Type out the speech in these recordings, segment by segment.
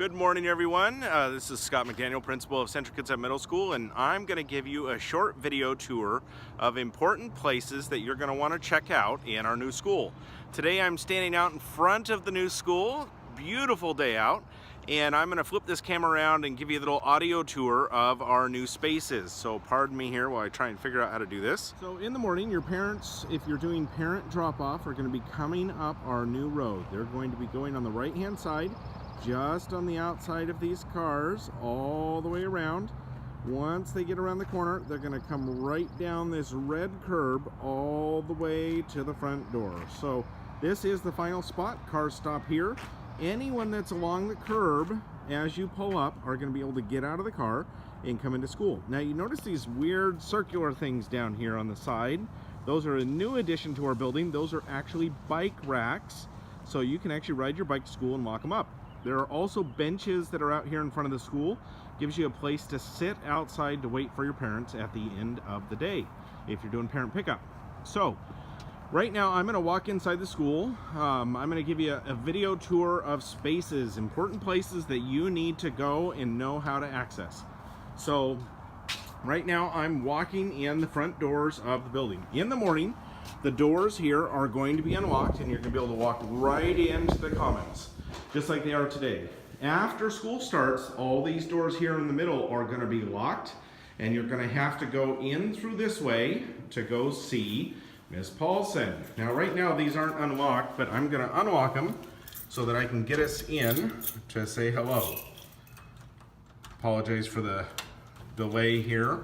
Good morning, everyone. This is Scott McDaniel, principal of Central Kitsap Middle School, and I'm going to give you a short video tour of important places that you're going to want to check out in our new school. Today I'm standing out in front of the new school. Beautiful day out, and I'm going to flip this camera around and give you a little audio tour of our new spaces. So pardon me here while I try and figure out how to do this. So in the morning, your parents, if you're doing parent drop-off, are going to be coming up our new road. They're going to be going on the right-hand side, just on the outside of these cars, all the way around. Once they get around the corner, they're going to come right down this red curb all the way to the front door. So this is the final spot. Cars stop here. Anyone that's along the curb as you pull up are going to be able to get out of the car and come into school. Now you notice these weird circular things down here on the side. Those are a new addition to our building. Those are actually bike racks, so you can actually ride your bike to school and walk them up. There are also benches that are out here in front of the school. Gives you a place to sit outside to wait for your parents at the end of the day if you're doing parent pickup. So right now I'm going to walk inside the school. I'm going to give you a video tour of spaces, important places that you need to go and know how to access. So right now I'm walking in the front doors of the building. In the morning, the doors here are going to be unlocked and you're going to be able to walk right into the commons, just like they are today. After school starts, all these doors here in the middle are going to be locked, and you're going to have to go in through this way to go see Miss Paulson. Now right now these aren't unlocked, but I'm going to unlock them so that I can get us in to say hello. Apologize for the delay here.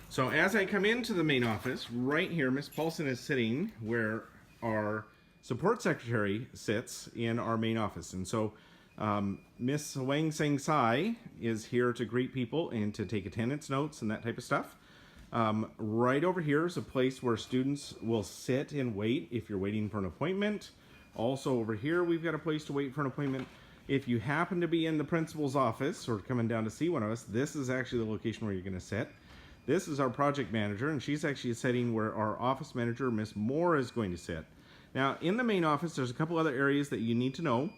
So as I come into the main office, right here, Miss Paulson is sitting where our support secretary sits in our main office. And so Miss Wang Seng Sai is here to greet people and to take attendance notes and that type of stuff. Right over here is a place where students will sit and wait if you're waiting for an appointment. Also over here, we've got a place to wait for an appointment. If you happen to be in the principal's office or coming down to see one of us, this is actually the location where you're going to sit. This is our project manager, and she's actually sitting where our office manager, Miss Moore, is going to sit. Now, in the main office, there's a couple other areas that you need to know.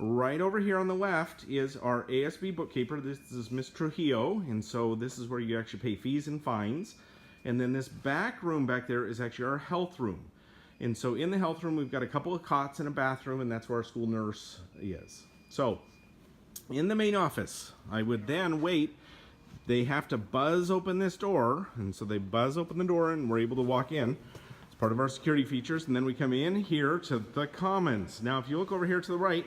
Right over here on the left is our ASB bookkeeper. This is Miss Trujillo, and so this is where you actually pay fees and fines. And then this back room back there is actually our health room. And so in the health room, we've got a couple of cots and a bathroom, and that's where our school nurse is. So in the main office, I would then wait. They have to buzz open this door, and so they buzz open the door and we're able to walk in. It's part of our security features, and then we come in here to the commons. Now if you look over here to the right,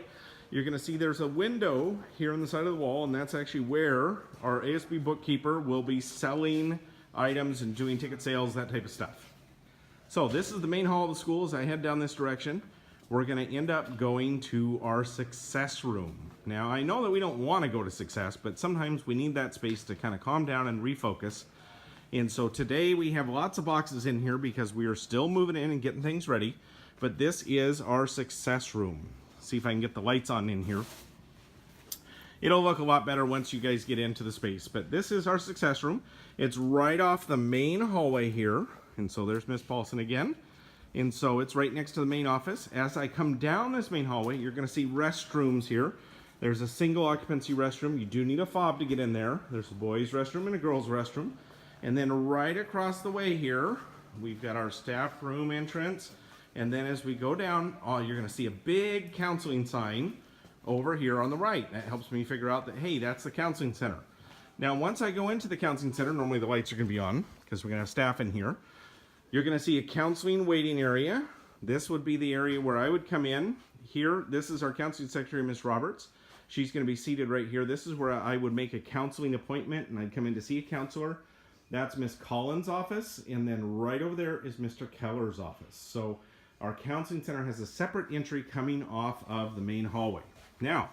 you're going to see there's a window here on the side of the wall, and that's actually where our ASB bookkeeper will be selling items and doing ticket sales, that type of stuff. So this is the main hall of the school. As I head down this direction, we're going to end up going to our success room. Now I know that we don't want to go to success, but sometimes we need that space to kind of calm down and refocus. And so today we have lots of boxes in here because we are still moving in and getting things ready. But this is our success room. See if I can get the lights on in here. It'll look a lot better once you guys get into the space. But this is our success room. It's right off the main hallway here. And so there's Miss Paulson again. And so it's right next to the main office. As I come down this main hallway, you're going to see restrooms here. There's a single occupancy restroom. You do need a fob to get in there. There's a boys' restroom and a girls' restroom. And then right across the way here, we've got our staff room entrance. And then as we go down, you're going to see a big counseling sign over here on the right. That helps me figure out that, hey, that's the counseling center. Now, once I go into the counseling center, normally the lights are going to be on because we're going to have staff in here. You're going to see a counseling waiting area. This would be the area where I would come in. Here, this is our counseling secretary, Miss Roberts. She's going to be seated right here. This is where I would make a counseling appointment and I'd come in to see a counselor. That's Miss Collins' office, and then right over there is Mr. Keller's office. So our counseling center has a separate entry coming off of the main hallway. Now,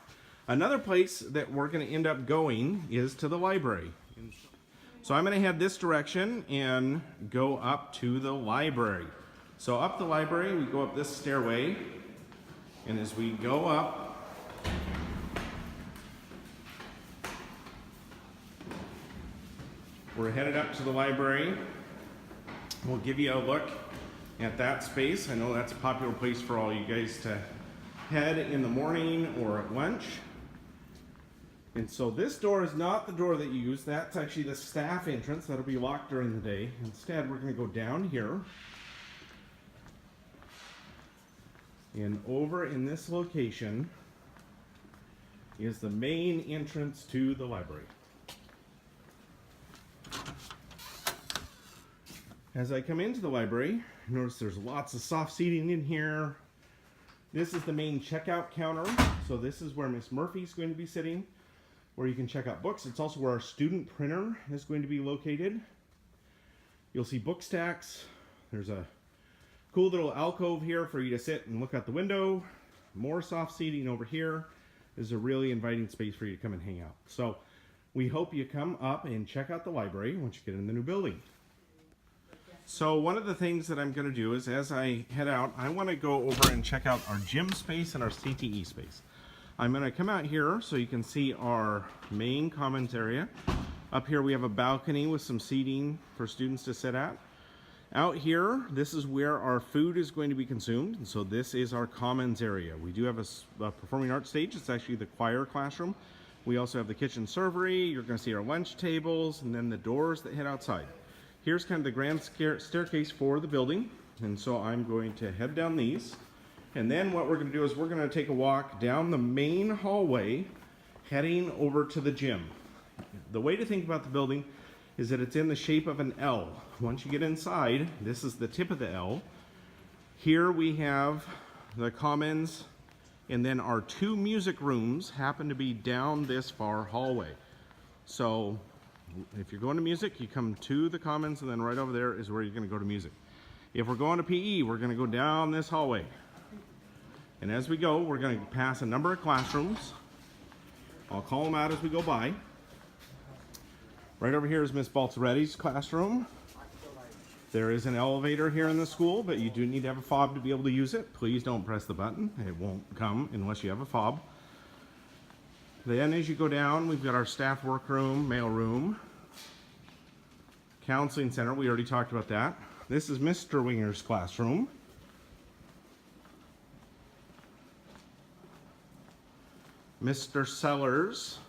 another place that we're going to end up going is to the library. So I'm going to head this direction and go up to the library. So up the library, we go up this stairway, and as we go up, we're headed up to the library. We'll give you a look at that space. I know that's a popular place for all you guys to head in the morning or at lunch. And so this door is not the door that you use. That's actually the staff entrance. That'll be locked during the day. Instead, we're going to go down here. And over in this location is the main entrance to the library. As I come into the library, notice there's lots of soft seating in here. This is the main checkout counter. So this is where Miss Murphy's going to be sitting, where you can check out books. It's also where our student printer is going to be located. You'll see book stacks. There's a cool little alcove here for you to sit and look out the window. More soft seating over here. This is a really inviting space for you to come and hang out. So we hope you come up and check out the library once you get in the new building. So one of the things that I'm going to do is, as I head out, I want to go over and check out our gym space and our CTE space. I'm going to come out here so you can see our main commons area. Up here we have a balcony with some seating for students to sit at. Out here, this is where our food is going to be consumed, and so this is our commons area. We do have a performing arts stage. It's actually the choir classroom. We also have the kitchen servery. You're going to see our lunch tables, and then the doors that head outside. Here's kind of the grand staircase for the building, and so I'm going to head down these. And then what we're going to do is we're going to take a walk down the main hallway, heading over to the gym. The way to think about the building is that it's in the shape of an L. Once you get inside, this is the tip of the L. Here we have the commons, and then our two music rooms happen to be down this far hallway. So if you're going to music, you come to the commons, and then right over there is where you're going to go to music. If we're going to PE, we're going to go down this hallway. And as we go, we're going to pass a number of classrooms. I'll call them out as we go by. Right over here is Miss Baltzaretti's classroom. There is an elevator here in the school, but you do need to have a fob to be able to use it. Please don't press the button. It won't come unless you have a fob. Then as you go down, we've got our staff workroom, mail room, counseling center. We already talked about that. This is Mr. Winger's classroom. Mr. Sellers.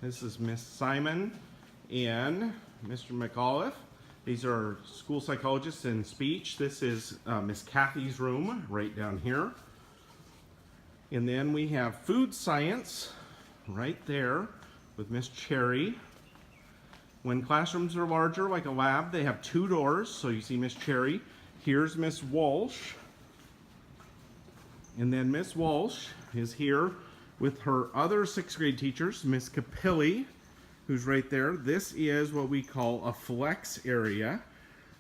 This is Miss Simon and Mr. McAuliffe. These are school psychologists in speech. This is Miss Kathy's room right down here. And then we have food science right there with Miss Cherry. When classrooms are larger, like a lab, they have two doors. So you see Miss Cherry. Here's Miss Walsh. And then Miss Walsh is here with her other sixth grade teachers, Miss Capilli, who's right there. This is what we call a flex area.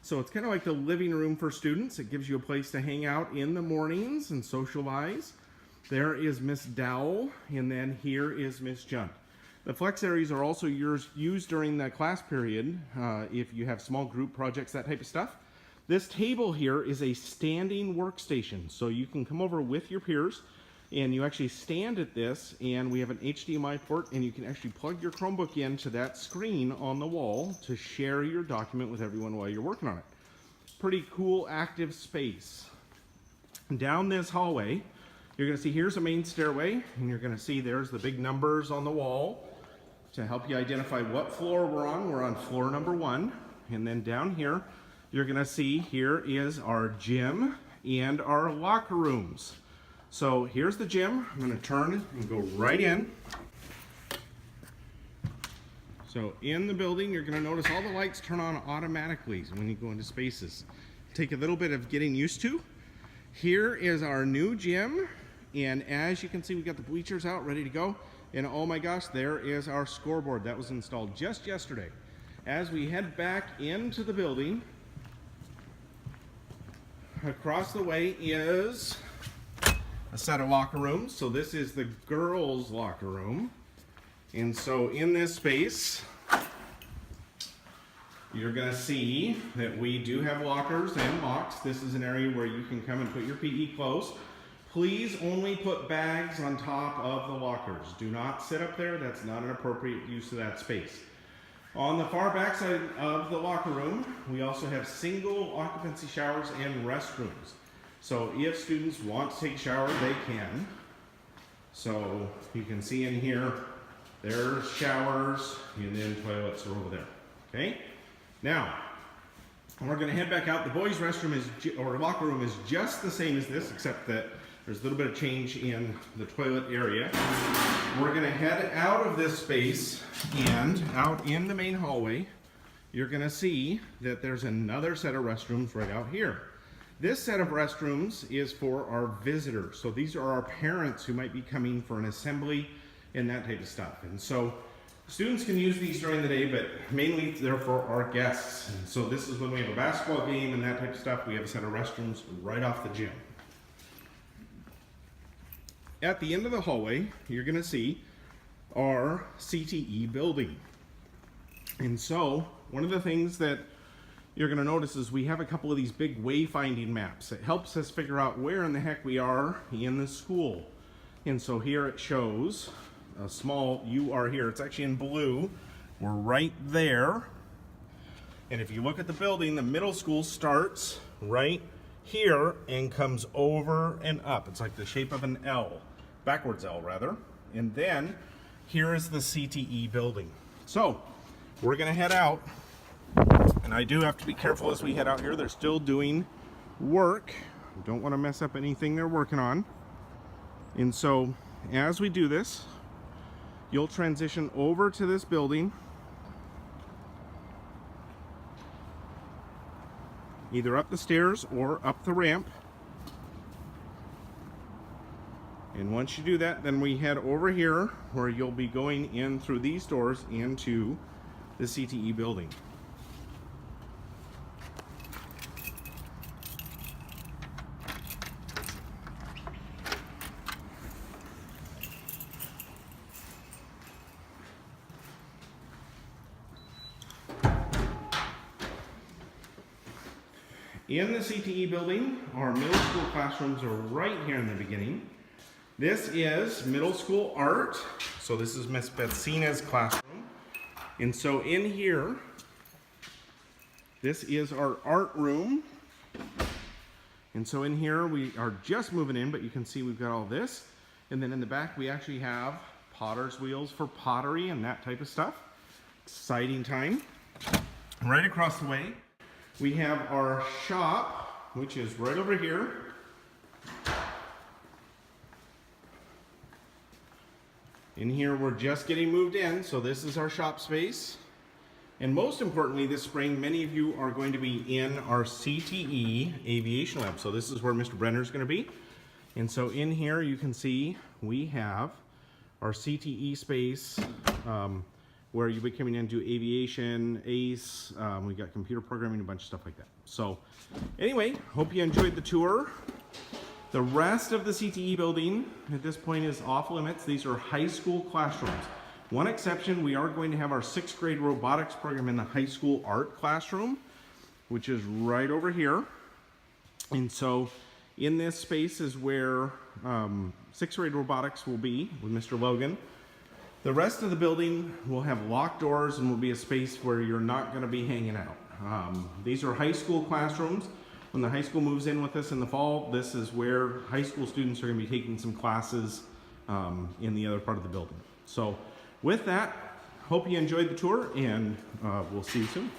So it's kind of like the living room for students. It gives you a place to hang out in the mornings and socialize. There is Miss Dowell, and then here is Miss Junt. The flex areas are also used during the class period if you have small group projects, that type of stuff. This table here is a standing workstation, so you can come over with your peers and you actually stand at this, and we have an HDMI port, and you can actually plug your Chromebook into that screen on the wall to share your document with everyone while you're working on it. Pretty cool active space. Down this hallway, you're going to see here's a main stairway, and you're going to see there's the big numbers on the wall to help you identify what floor we're on. We're on floor number 1. And then down here, you're going to see here is our gym and our locker rooms. So here's the gym. I'm going to turn and go right in. So in the building, you're going to notice all the lights turn on automatically when you go into spaces. Take a little bit of getting used to. Here is our new gym. And as you can see, we got the bleachers out ready to go. And oh my gosh, there is our scoreboard that was installed just yesterday. As we head back into the building, across the way is a set of locker rooms. So this is the girls' locker room. And so in this space, you're going to see that we do have lockers and locks. This is an area where you can come and put your PE clothes. Please only put bags on top of the lockers. Do not sit up there. That's not an appropriate use of that space. On the far back side of the locker room, we also have single occupancy showers and restrooms. So if students want to take a shower, they can. So you can see in here, there's showers, and then toilets are over there. Okay? Now, we're going to head back out. The boys' restroom or locker room is just the same as this, except that there's a little bit of change in the toilet area. We're going to head out of this space and out in the main hallway. You're going to see that there's another set of restrooms right out here. This set of restrooms is for our visitors. So these are our parents who might be coming for an assembly and that type of stuff. And so students can use these during the day, but mainly they're for our guests. And so this is when we have a basketball game and that type of stuff. We have a set of restrooms right off the gym. At the end of the hallway, you're going to see our CTE building. And so one of the things that you're going to notice is we have a couple of these big wayfinding maps. It helps us figure out where in the heck we are in the school. And so here it shows a small "you are here." It's actually in blue. We're right there. And if you look at the building, the middle school starts right here and comes over and up. It's like the shape of an L, backwards L rather. And then here is the CTE building. So we're going to head out. And I do have to be careful as we head out here. They're still doing work. Don't want to mess up anything they're working on. And so as we do this, you'll transition over to this building, either up the stairs or up the ramp. And once you do that, then we head over here where you'll be going in through these doors into the CTE building. In the CTE building, our middle school classrooms are right here in the beginning. This is middle school art. So this is Miss Betsina's classroom. And so in here, this is our art room. And so in here, we are just moving in, but you can see we've got all this. And then in the back, we actually have potter's wheels for pottery and that type of stuff. Exciting time. Right across the way, we have our shop, which is right over here. In here, we're just getting moved in, so this is our shop space. And most importantly, this spring, many of you are going to be in our CTE aviation lab. So this is where Mr. Brenner is going to be. And so in here, you can see we have our CTE space, where you'll be coming into aviation, ACE, we got computer programming, a bunch of stuff like that. So anyway, hope you enjoyed the tour. The rest of the CTE building at this point is off limits. These are high school classrooms. One exception, we are going to have our 6th grade robotics program in the high school art classroom, which is right over here. And so in this space is where 6th grade robotics will be with Mr. Logan. The rest of the building will have locked doors and will be a space where you're not going to be hanging out. These are high school classrooms. When the high school moves in with us in the fall, this is where high school students are going to be taking some classes in the other part of the building. So with that, hope you enjoyed the tour, and we'll see you soon.